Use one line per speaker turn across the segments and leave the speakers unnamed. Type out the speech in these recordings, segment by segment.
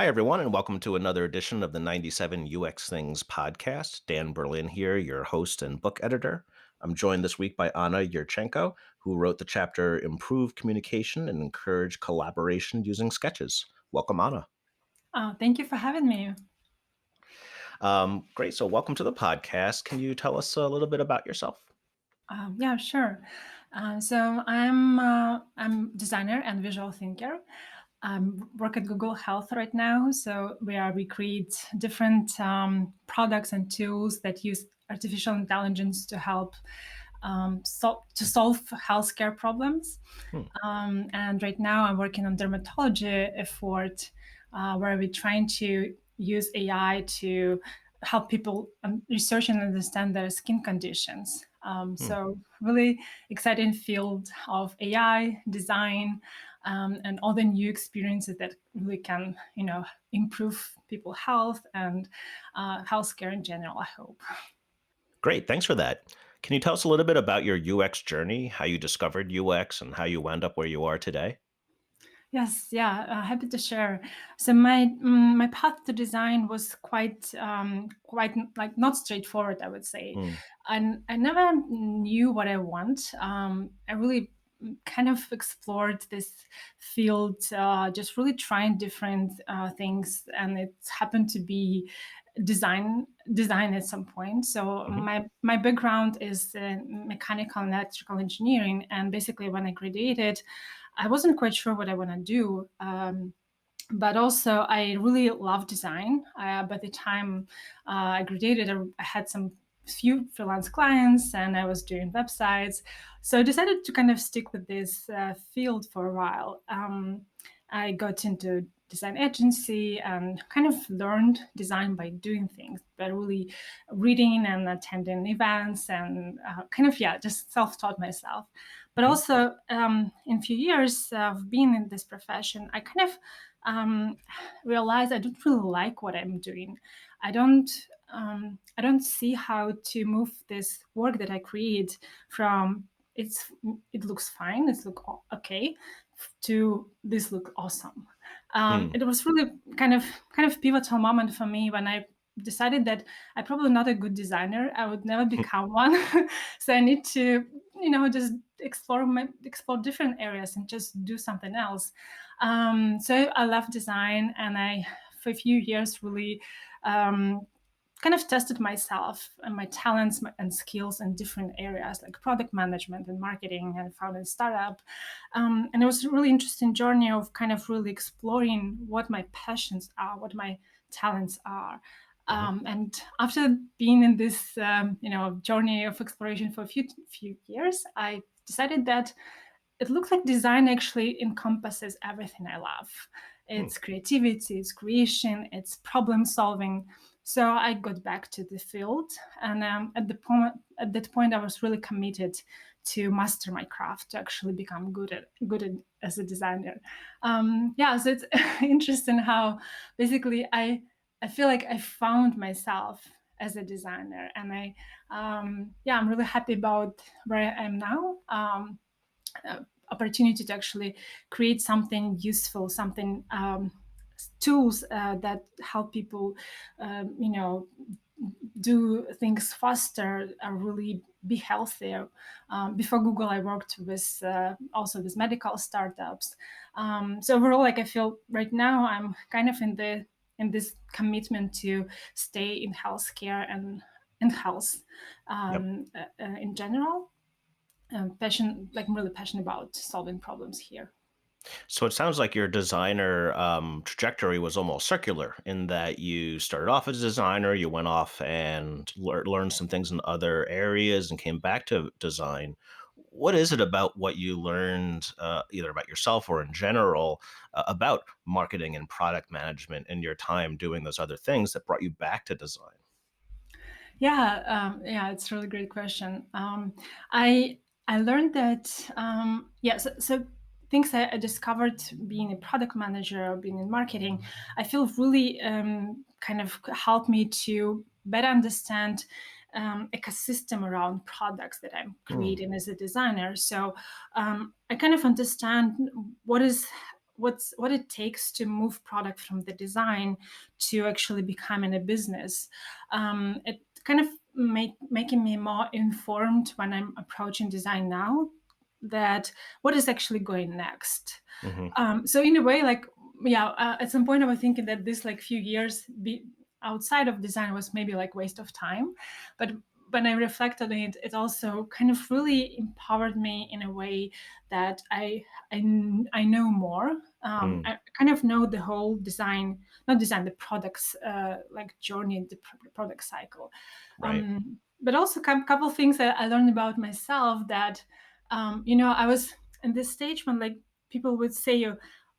Hi, everyone, and welcome to another edition of the 97 UX Things podcast. Dan Berlin here, your host and book editor. I'm joined this week by Anna Iurchencko, who wrote the chapter Improve Communication and Encourage Collaboration Using Sketches. Welcome, Anna.
Thank you for having me.
Great. So, welcome to the podcast. Can you tell us a little bit about yourself?
Yeah, sure. So I'm designer and visual thinker. Work at Google Health right now. So we create different products and tools that use artificial intelligence to help solve healthcare problems.
Hmm.
And right now I'm working on dermatology effort where we're trying to use AI to help people research and understand their skin conditions.
Hmm.
So really exciting field of AI design and all the new experiences that really can, improve people's health and healthcare in general, I hope.
Great. Thanks for that. Can you tell us a little bit about your UX journey, how you discovered UX, and how you wound up where you are today?
Yes, yeah, happy to share. So my path to design was quite like not straightforward, I would say,
Hmm.
and I never knew what I want. I really kind of explored this field, just really trying different things, and it happened to be design at some point. So
Hmm.
my background is mechanical and electrical engineering, and basically when I graduated, I wasn't quite sure what I want to do. But also, I really love design. By the time I graduated, I had some few freelance clients and I was doing websites. So I decided to kind of stick with this field for a while. I got into design agency and kind of learned design by doing things, by really reading and attending events and kind of, yeah, just self-taught myself. But
Hmm.
also in a few years of being in this profession, I kind of realized I don't really like what I'm doing. I don't see how to move this work that I create from it looks fine, okay, to this look awesome.
Hmm.
It was really kind of pivotal moment for me when I decided that I'm probably not a good designer. I would never become one. So I need to, just explore different areas and just do something else. So I left design and I, for a few years, really kind of tested myself and my talents and skills in different areas like product management and marketing and founded a startup. And it was a really interesting journey of kind of really exploring what my passions are, what my talents are.
Hmm.
And after being in this, journey of exploration for a few years, I decided that it looks like design actually encompasses everything I love.
Hmm.
It's creativity, it's creation, it's problem solving. So I got back to the field, and at that point, I was really committed to master my craft, to actually become as a designer. Yeah, so it's interesting how basically I feel like I found myself as a designer, and I'm really happy about where I am now. Opportunity to actually create something useful, something tools that help people, do things faster, really be healthier. Before Google, I worked with also with medical startups. So overall, like I feel right now, I'm kind of in this commitment to stay in healthcare and in health
Yep.
in general. I'm really passionate about solving problems here.
So it sounds like your designer trajectory was almost circular in that you started off as a designer, you went off and learned some things in other areas and came back to design. What is it about what you learned, either about yourself or in general, about marketing and product management in your time doing those other things that brought you back to design?
Yeah, it's a really great question. I learned that so things I discovered being a product manager, being in marketing, I feel really kind of helped me to better understand ecosystem around products that I'm
Hmm.
creating as a designer. So I kind of understand what is what it takes to move product from the design to actually becoming a business. It kind of making me more informed when I'm approaching design now, that what is actually going next.
Hmm.
So in a way, like, yeah, at some point I was thinking that this like few years outside of design was maybe like waste of time, but when I reflected on it, it also kind of really empowered me in a way that I know more.
Mm.
I kind of know the whole design, not design, the products like journey, the product cycle.
Right.
But also a couple of things that I learned about myself, that I was in this stage when like people would say, "Oh,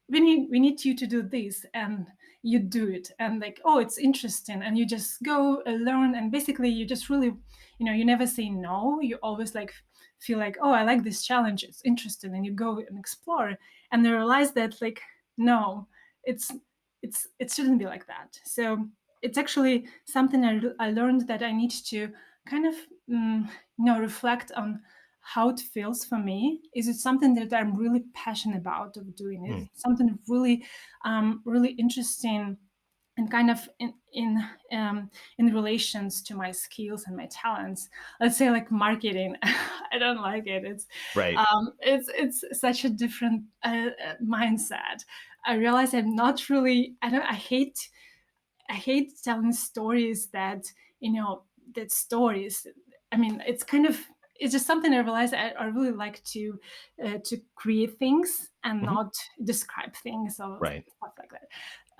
we need you to do this," and you do it, and like, oh, it's interesting, and you just go learn, and basically you just really, you never say no. You always like feel like, oh, I like this challenge, it's interesting, and you go and explore, and they realize that like, no, it's it shouldn't be like that. So it's actually something I learned, that I need to kind of reflect on how it feels for me. Is it something that I'm really passionate about of doing? Is
Mm.
it something really, really interesting, and kind of in relations to my skills and my talents? Let's say like marketing, I don't like it.
Right.
It's such a different mindset. I realize I'm not really. I don't. I hate telling stories that, that stories. I mean, it's just something I realized I really like to create things and
Hmm.
not describe things or
Right.
stuff like that.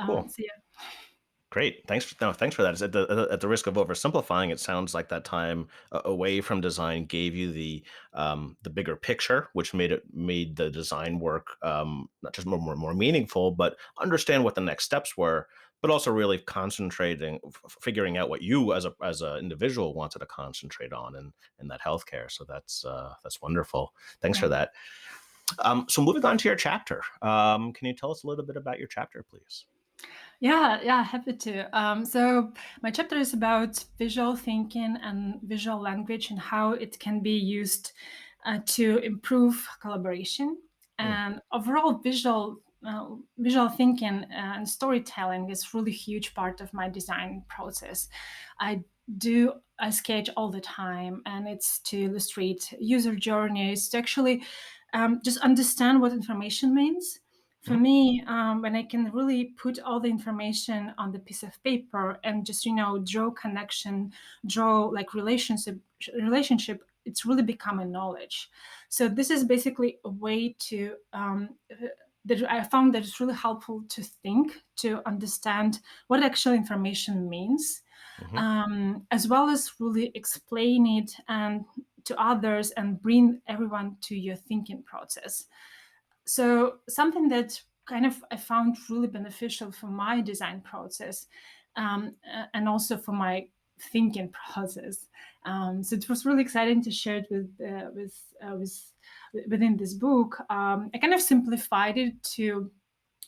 Cool.
So yeah.
Great. Thanks. No, thanks for that. At the risk of oversimplifying, it sounds like that time away from design gave you the bigger picture, which made the design work not just more meaningful, but understand what the next steps were, but also really concentrating, figuring out what you as a individual wanted to concentrate on in that healthcare. So that's wonderful. Thanks for
Yeah.
that. So moving on to your chapter, can you tell us a little bit about your chapter, please?
Yeah, yeah, happy to. So my chapter is about visual thinking and visual language, and how it can be used to improve collaboration
Mm.
and overall visual thinking and storytelling is really huge part of my design process. I I sketch all the time, and it's to illustrate user journeys, to actually just understand what information means. For
Mhm.
me, when I can really put all the information on the piece of paper and just draw connection, draw like relationship, it's really become a knowledge. So this is basically a way to that I found that it's really helpful to think, to understand what actual information means,
Mhm.
as well as really explain it and to others and bring everyone to your thinking process. So something that kind of I found really beneficial for my design process, and also for my thinking process. So it was really exciting to share it within this book. I kind of simplified it to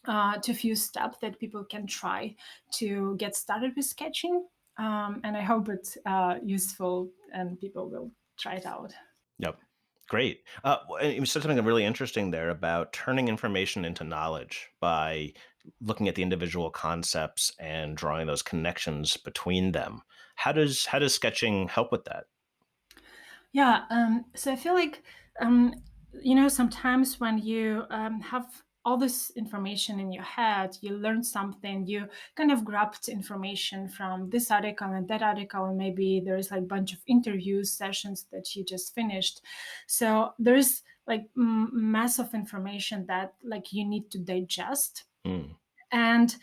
a few steps that people can try to get started with sketching, and I hope it's useful and people will try it out.
Yep. Great. And you said something really interesting there about turning information into knowledge by looking at the individual concepts and drawing those connections between them. How does sketching help with that?
Yeah, so I feel like, sometimes when you have all this information in your head, you learn something, you kind of grabbed information from this article and that article, and maybe there is like a bunch of interviews, sessions that you just finished. So there is like mass of information that like you need to digest.
Mm.
And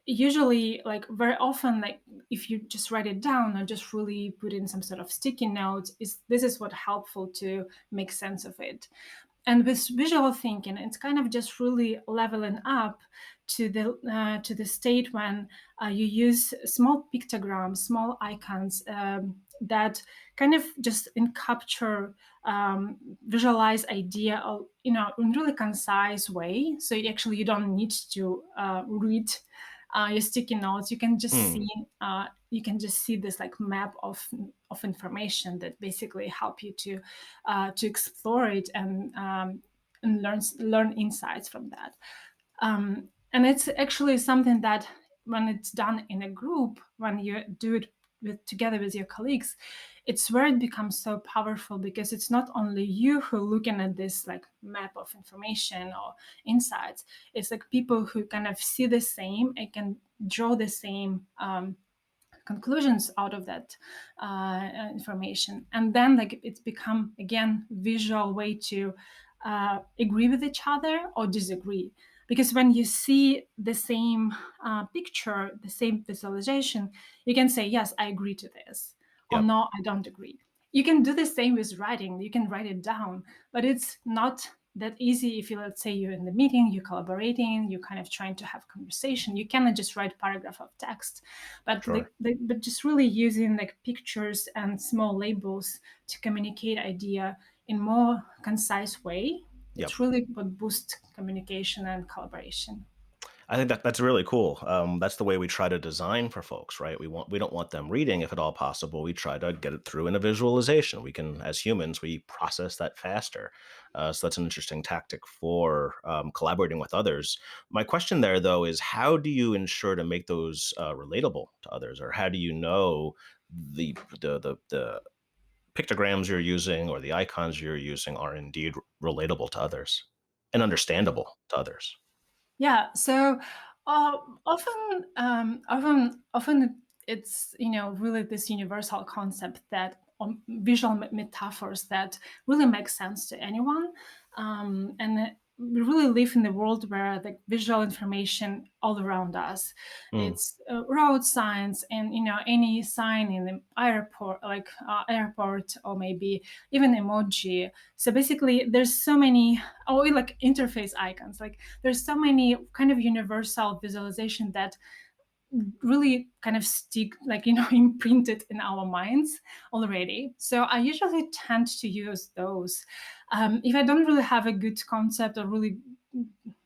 usually, like very often, like if you just write it down or just really put in some sort of sticky notes, is this is what helpful to make sense of it. And with visual thinking, it's kind of just really leveling up to the state when you use small pictograms, small icons, that kind of just capture, visualize idea of, in really concise way. So you don't need to read your sticky notes. You can just see,
Mm.
this like map of information that basically help you to explore it and learn insights from that. And it's actually something that when it's done in a group, when you do it together with your colleagues, it's where it becomes so powerful, because it's not only you who looking at this like map of information or insights. It's like people who kind of see the same and can draw the same conclusions out of that information, and then like it's become again visual way to agree with each other or disagree, because when you see the same picture, the same visualization, you can say yes, I agree to this, or
Yep.
no, I don't agree. You can do the same with writing, you can write it down, but it's not that easy. If you, let's say, you're in the meeting, you're collaborating, you're kind of trying to have conversation, you cannot just write paragraph of text, but
Sure.
but just really using like pictures and small labels to communicate idea in more concise way.
Yep.
It's really what boosts communication and collaboration.
I think that that's really cool. That's the way we try to design for folks, right? We don't want them reading if at all possible. We try to get it through in a visualization. We can, as humans, we process that faster. So that's an interesting tactic for collaborating with others. My question there, though, is how do you ensure to make those relatable to others, or how do you know the pictograms you're using or the icons you're using are indeed relatable to others and understandable to others?
Yeah. So often it's, really this universal concept that visual metaphors that really make sense to anyone, and we really live in the world where the visual information all around us.
Mm,
It's road signs, and any sign in the airport, like airport, or maybe even emoji. So basically, there's so many, or like interface icons, like there's so many kind of universal visualization that really kind of stick, like imprinted in our minds already. So I usually tend to use those. If I don't really have a good concept or really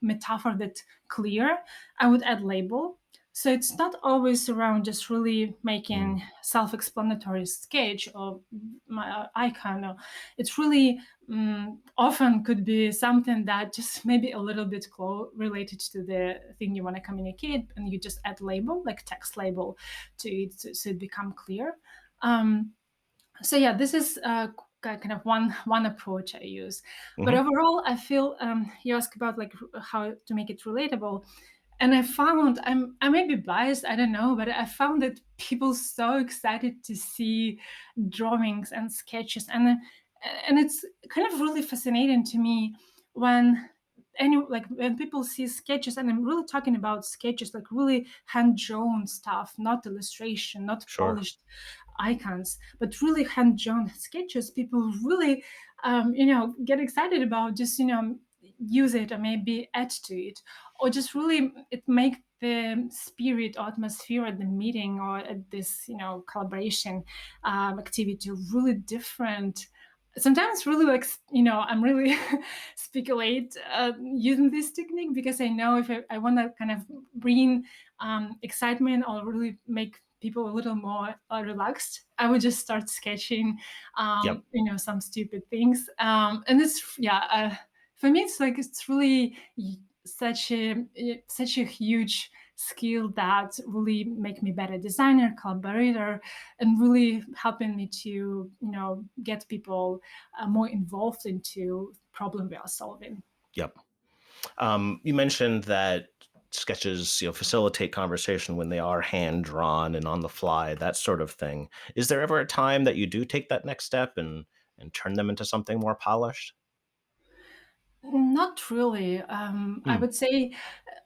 metaphor that clear, I would add label. So it's not always around just really
mm,
making self-explanatory sketch or my icon. Or it's really often could be something that just maybe a little bit related to the thing you want to communicate, and you just add label, like text label, to it, so it become clear. Um, so yeah, this is kind of one approach I use. But
mhm.
overall, I feel, you ask about like how to make it relatable, and I found, I may be biased, I don't know, but I found that people so excited to see drawings and sketches, and it's kind of really fascinating to me when like when people see sketches, and I'm really talking about sketches, like really hand drawn stuff, not illustration, not
Sure.
polished icons, but really hand drawn sketches. People really, get excited about, just use it or maybe add to it, or just really it make the spirit or atmosphere at the meeting or at this collaboration activity really different. Sometimes really like, I'm really speculate using this technique, because I know if I want to kind of bring excitement or really make people a little more relaxed, I would just start sketching
Yep.
some stupid things, and it's, yeah, for me it's like it's really such a huge skill that really make me better designer, collaborator, and really helping me to get people more involved into problem we are solving.
Yep. You mentioned that sketches, facilitate conversation when they are hand drawn and on the fly, that sort of thing. Is there ever a time that you do take that next step and turn them into something more polished?
Not really. I
Hmm.
would say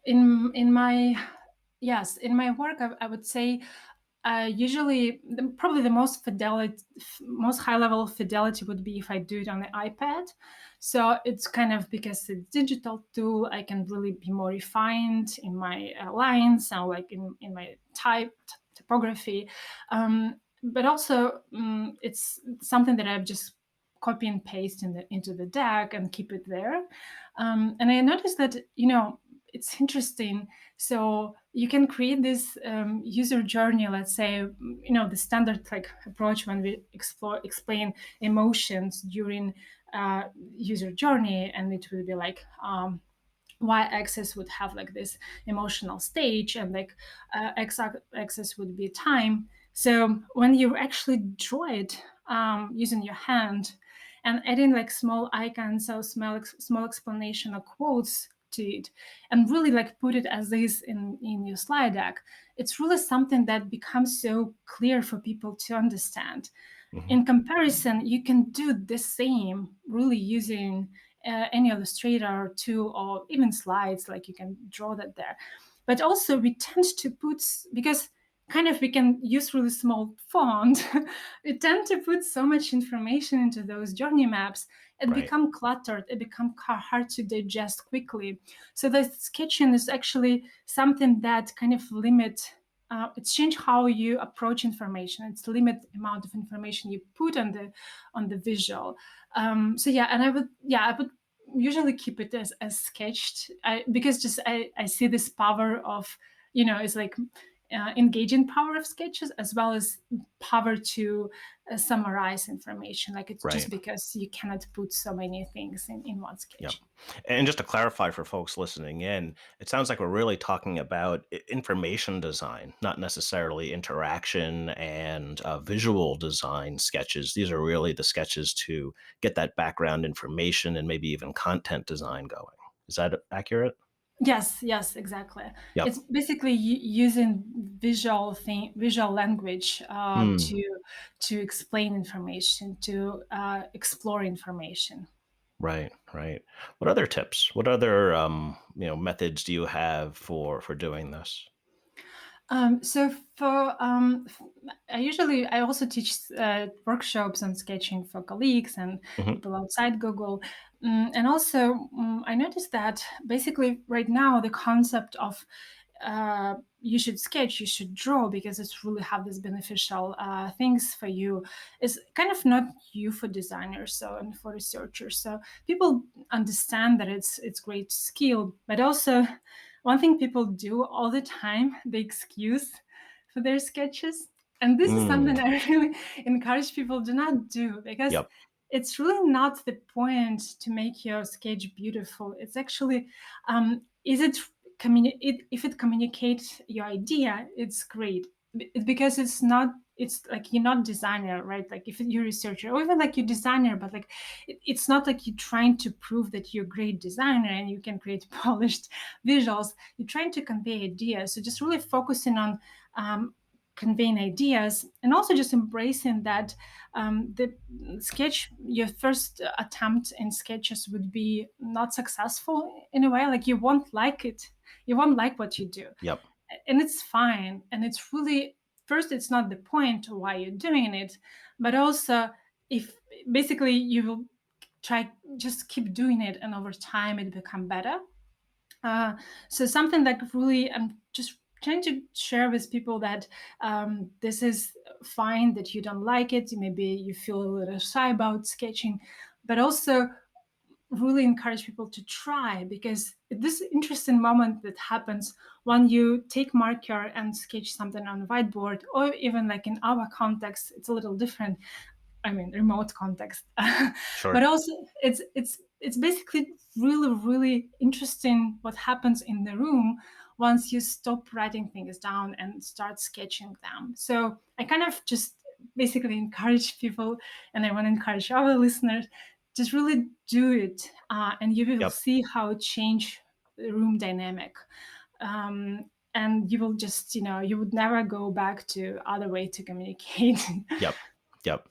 in my, yes, in my work, I would say usually probably the most fidelity, most high level fidelity would be if I do it on the iPad. So it's kind of, because it's digital tool, I can really be more refined in my lines and like in my typography. But also, it's something that I've just copy and paste into the deck and keep it there. And I noticed that it's interesting. So you can create this user journey. Let's say, the standard like approach when we explain emotions during user journey, and it will be like y-axis would have like this emotional stage, and like x-axis would be time. So when you actually draw it using your hand and adding like small icons or small explanation or quotes to it, and really like put it as is in your slide deck, it's really something that becomes so clear for people to understand.
Hmm.
In comparison, you can do the same really using any illustrator tool or even slides, like you can draw that there. But also we tend to put, because kind of we can use really small font, we tend to put so much information into those journey maps, it
Right.
become cluttered, it become hard to digest quickly. So the sketching is actually something that kind of limit, it's change how you approach information. It's limit amount of information you put on the visual. So yeah, and I would usually keep it as sketched, because just I see this power of, it's like engaging power of sketches, as well as power to summarize information. Like it's just
Right.
because you cannot put so many things in one
Yep.
sketch.
And just to clarify for folks listening in, it sounds like we're really talking about information design, not necessarily interaction and visual design sketches. These are really the sketches to get that background information and maybe even content design going. Is that accurate?
Yes, yes, exactly.
Yep.
It's basically using visual language
Hmm.
to explain information, to explore information.
Right. Right. What other tips? What other methods do you have for doing this?
So I also teach workshops on sketching for colleagues and
Hmm.
people outside Google. And also, I noticed that basically right now the concept of you should sketch, you should draw, because it's really have this beneficial things for you, is kind of not you for designers, so, and for researchers. So people understand that it's great skill, but also one thing people do all the time, they excuse for their sketches. And this is
Mm.
something I really encourage people do not do, because
Yep.
it's really not the point to make your sketch beautiful. It's actually, is it if it communicates your idea, it's great. Because it's not, it's like you're not designer, right? Like if you're a researcher, or even like you're designer, but like it's not like you're trying to prove that you're a great designer and you can create polished visuals. You're trying to convey ideas. So just really focusing on conveying ideas, and also just embracing that the sketch, your first attempt in sketches would be not successful in a way. Like you won't like it, you won't like what you do,
Yep.
and it's fine. And it's really, first, it's not the point why you're doing it, but also, if basically you will try, just keep doing it, and over time it become better. uh, so something that really I'm just trying to share with people, that this is fine that you don't like it, maybe you feel a little shy about sketching, but also really encourage people to try, because this interesting moment that happens when you take marker and sketch something on a whiteboard, or even like in our context it's a little different, I mean remote context. But
Sure.
also it's basically really really interesting what happens in the room once you stop writing things down and start sketching them. So I kind of just basically encourage people, and I want to encourage our listeners, just really do it, and you will
Yep.
see how it change the room dynamic. And you will just, you would never go back to other way to communicate.
Yep. Yep.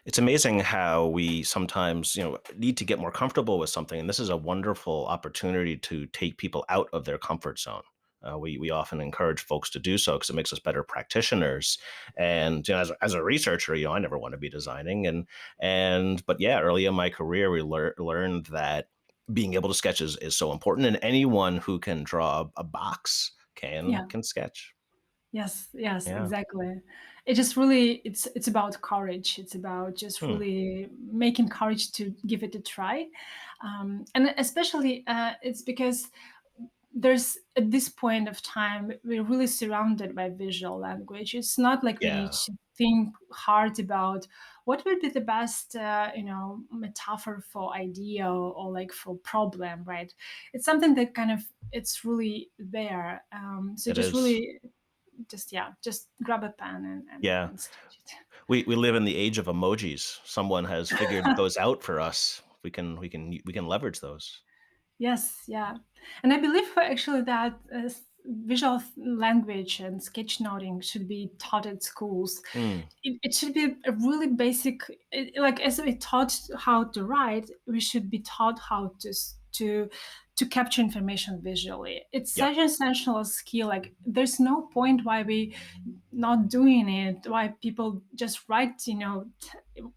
It's amazing how we sometimes, need to get more comfortable with something, and this is a wonderful opportunity to take people out of their comfort zone. We often encourage folks to do so because it makes us better practitioners. And as a researcher, I never want to be designing, and but yeah, early in my career, we learned that being able to sketch is so important, and anyone who can draw a box can
Yeah.
can sketch.
Yes, yes,
Yeah.
exactly. It just really, it's about courage. It's about just
Hmm.
really making courage to give it a try, and especially it's because there's at this point of time we're really surrounded by visual language. It's not like we need
Yeah,
to think hard about what would be the best metaphor for idea, or like for problem, right? It's something that kind of it's really there. So
it
just
is.
really just grab a pen and
Yeah.
and sketch it.
We live in the age of emojis. Someone has figured those out for us. We can leverage those.
Yes, yeah. And I believe actually that visual language and sketchnoting should be taught at schools.
Mm,
It should be a really basic, like as we taught how to write, we should be taught how to capture information visually. It's
yep,
such an essential skill. Like there's no point why we not doing it, why people just write,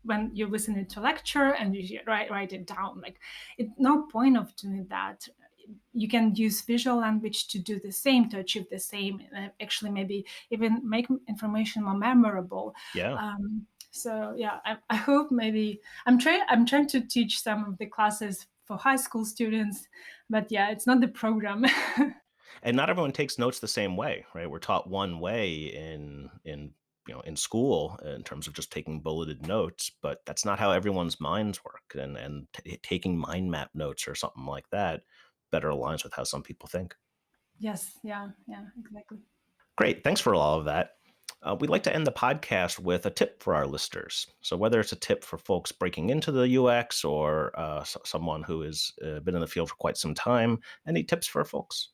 when you're listening to a lecture and you write it down. Like no point of doing that. You can use visual language to do the same, to achieve the same, and actually maybe even make information more memorable.
yeah.
So yeah, I hope maybe I'm trying to teach some of the classes for high school students, but yeah, it's not the program.
And not everyone takes notes the same way, right? We're taught one way in school in terms of just taking bulleted notes, but that's not how everyone's minds work. And taking mind map notes or something like that better aligns with how some people think.
Yes, yeah, yeah, exactly.
Great. Thanks for all of that. We'd like to end the podcast with a tip for our listeners. So, whether it's a tip for folks breaking into the UX or someone who has been in the field for quite some time, any tips for folks?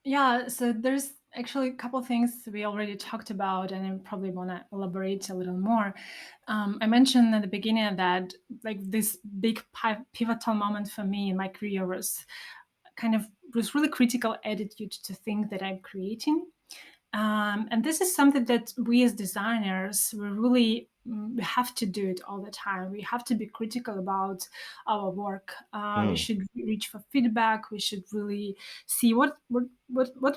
Yeah, so there's actually a couple things we already talked about, and I probably want to elaborate a little more. I mentioned at the beginning that like this big pivotal moment for me in my career was really critical attitude to think that I'm creating. And this is something that we as designers we really we have to do it all the time. We have to be critical about our work. We
Mm,
should reach for feedback. We should really see what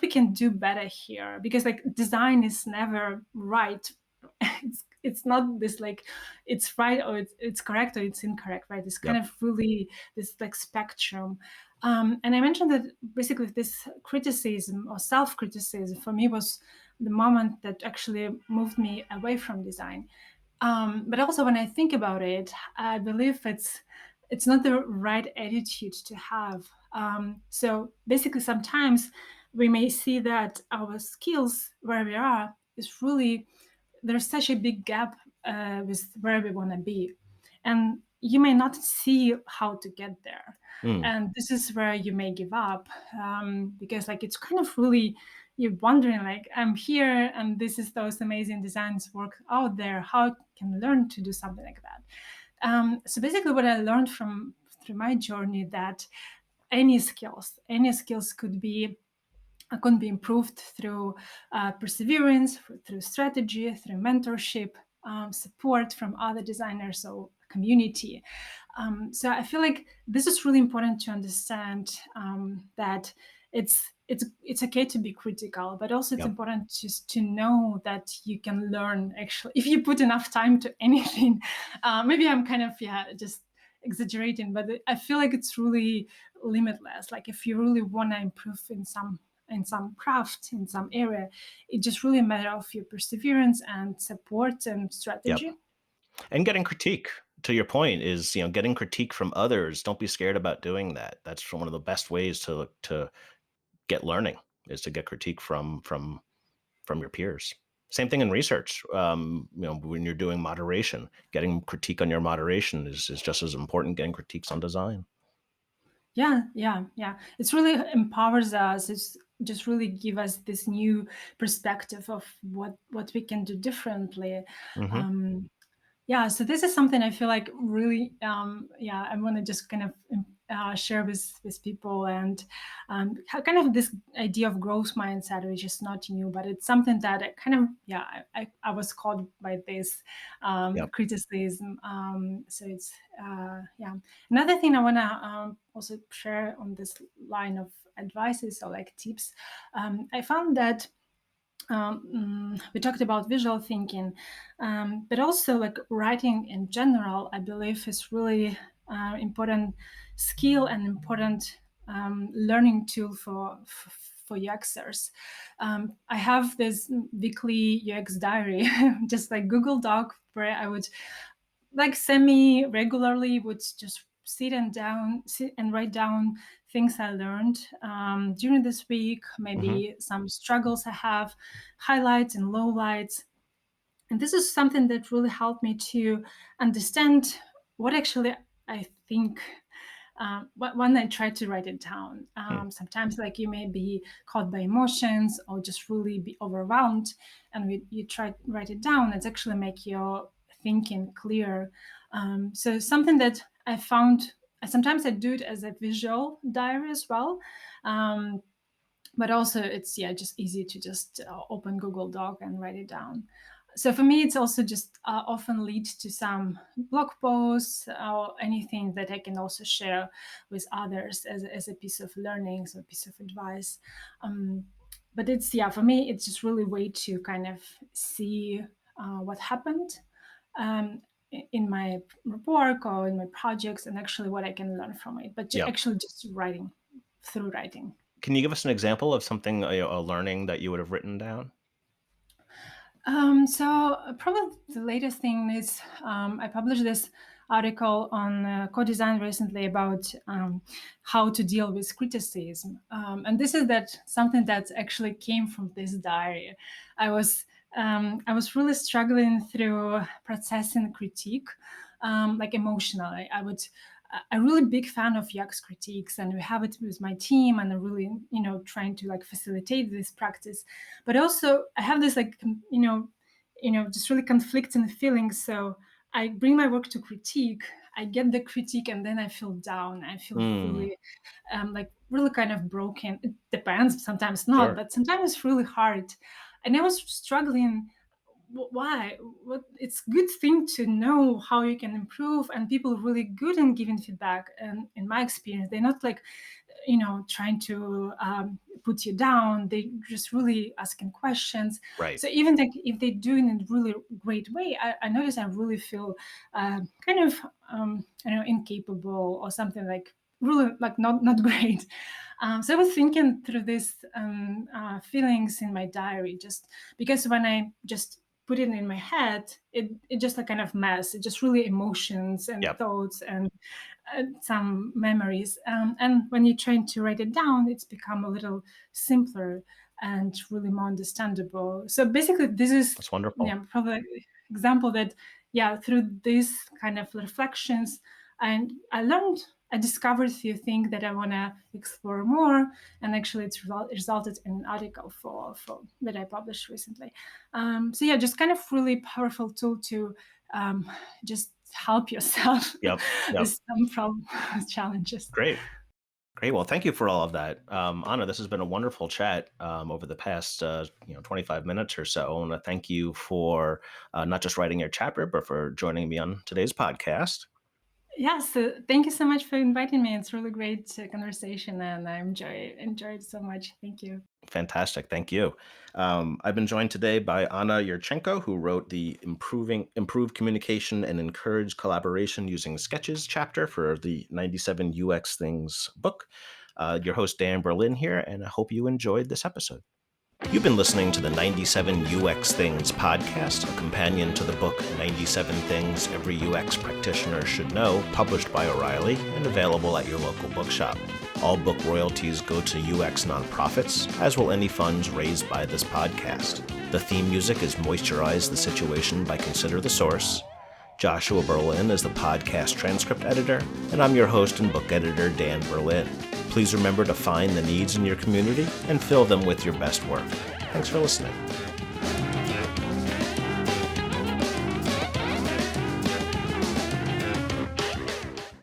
we can do better here, because like design is never right. It's not this like it's right or it's correct or it's incorrect, right? It's kind
yep.
of really this like spectrum. And I mentioned that basically this criticism or self-criticism for me was the moment that actually moved me away from design. But also when I think about it, I believe it's not the right attitude to have. So basically, sometimes we may see that our skills where we are is really there's such a big gap with where we want to be, and you may not see how to get there,
Mm,
and this is where you may give up, because like it's kind of really you're wondering like I'm here and this is those amazing designs work out there, how I can learn to do something like that. So basically what I learned from through my journey that any skills could be improved through perseverance, through strategy, through mentorship, support from other designers or community. So I feel like this is really important to understand, that it's okay to be critical, but also it's
yep.
important to know that you can learn actually if you put enough time to anything. Maybe I'm kind of just exaggerating, but I feel like it's really limitless. Like if you really want to improve in some craft in some area, it just really matter of your perseverance and support and
Yep.
strategy.
And getting critique, to your point, is getting critique from others. Don't be scared about doing that. That's one of the best ways to get learning is to get critique from your peers. Same thing in research. When you're doing moderation, getting critique on your moderation is just as important. Getting critiques on design.
Yeah, yeah, yeah. It's really empowers us. It's just really give us this new perspective of what we can do differently.
Hmm.
um, Yeah, so this is something I feel like really, I want to just kind of share with people, and kind of this idea of growth mindset, which is not new, but it's something that I kind of, I was caught by this
Yep.
criticism. So it's, yeah. Another thing I want to also share on this line of advices or like tips, I found that we talked about visual thinking, but also like writing in general. I believe is really important skill and important learning tool for UXers. I have this weekly UX diary, just like Google Doc, where I would like semi regularly would just sit and write down things I learned during this week,
Hmm.
maybe some struggles I have, highlights and lowlights. And this is something that really helped me to understand what actually I think when I try to write it down. Sometimes, like you may be caught by emotions or just really be overwhelmed, and you try to write it down. It's actually make your thinking clear. So something that I found. Sometimes I do it as a visual diary as well. Um, but also it's just easy to just open Google Doc and write it down. So for me it's also just often leads to some blog posts or anything that I can also share with others as a piece of learning, so a piece of advice. um, but it's for me it's just really way to kind of see what happened um, in my work or in my projects, and actually what I can learn from it, but
Yep.
actually just writing through writing.
Can you give us an example of something, a learning that you would have written down?
Probably the latest thing is I published this article on co-design recently about how to deal with criticism, and this is that something that actually came from this diary. I was I was really struggling through processing critique, like emotionally. I'm really big fan of UX critiques, and we have it with my team, and I'm really, trying to like facilitate this practice. But also, I have this like, just really conflicting feelings. So I bring my work to critique. I get the critique, and then I feel down. I feel
Mm,
really, like really kind of broken. It depends. Sometimes not,
sure.
but sometimes it's really hard. And I was struggling why what it's good thing to know how you can improve, and people really good in giving feedback, and in my experience they're not like trying to put you down. They just really asking questions.
Right.
So even like if they do it in a really great way, I notice I really feel kind of I don't know, incapable or something, like really like not great. So I was thinking through these feelings in my diary, just because when I just put it in my head, it just a kind of mess. It just really emotions and
Yep.
thoughts and some memories. And when you're trying to write it down, it's become a little simpler and really more understandable. So basically, this is
That's wonderful.
probably an example that through these kind of reflections, and I discovered a few things that I want to explore more, and actually, it's resulted in an article for that I published recently. Just kind of really powerful tool to just help yourself
Yep. Yep.
with some problem challenges.
Great. Great. Well, thank you for all of that. Anna, this has been a wonderful chat over the past 25 minutes or so. I want to thank you for not just writing your chapter, but for joining me on today's podcast.
Yes, thank you so much for inviting me. It's really great conversation, and I enjoyed so much. Thank you.
Fantastic. Thank you. I've been joined today by Anna Iurchencko, who wrote the Improved Communication and Encourage Collaboration Using Sketches chapter for the 97 UX Things book. Your host, Dan Berlin, here, and I hope you enjoyed this episode. You've been listening to the 97 UX Things podcast, a companion to the book 97 Things Every UX Practitioner Should Know, published by O'Reilly and available at your local bookshop. All book royalties go to UX nonprofits, as will any funds raised by this podcast. The theme music is Moisturize the Situation by Consider the Source. Joshua Berlin is the podcast transcript editor, and I'm your host and book editor, Dan Berlin. Please remember to find the needs in your community and fill them with your best work. Thanks for listening.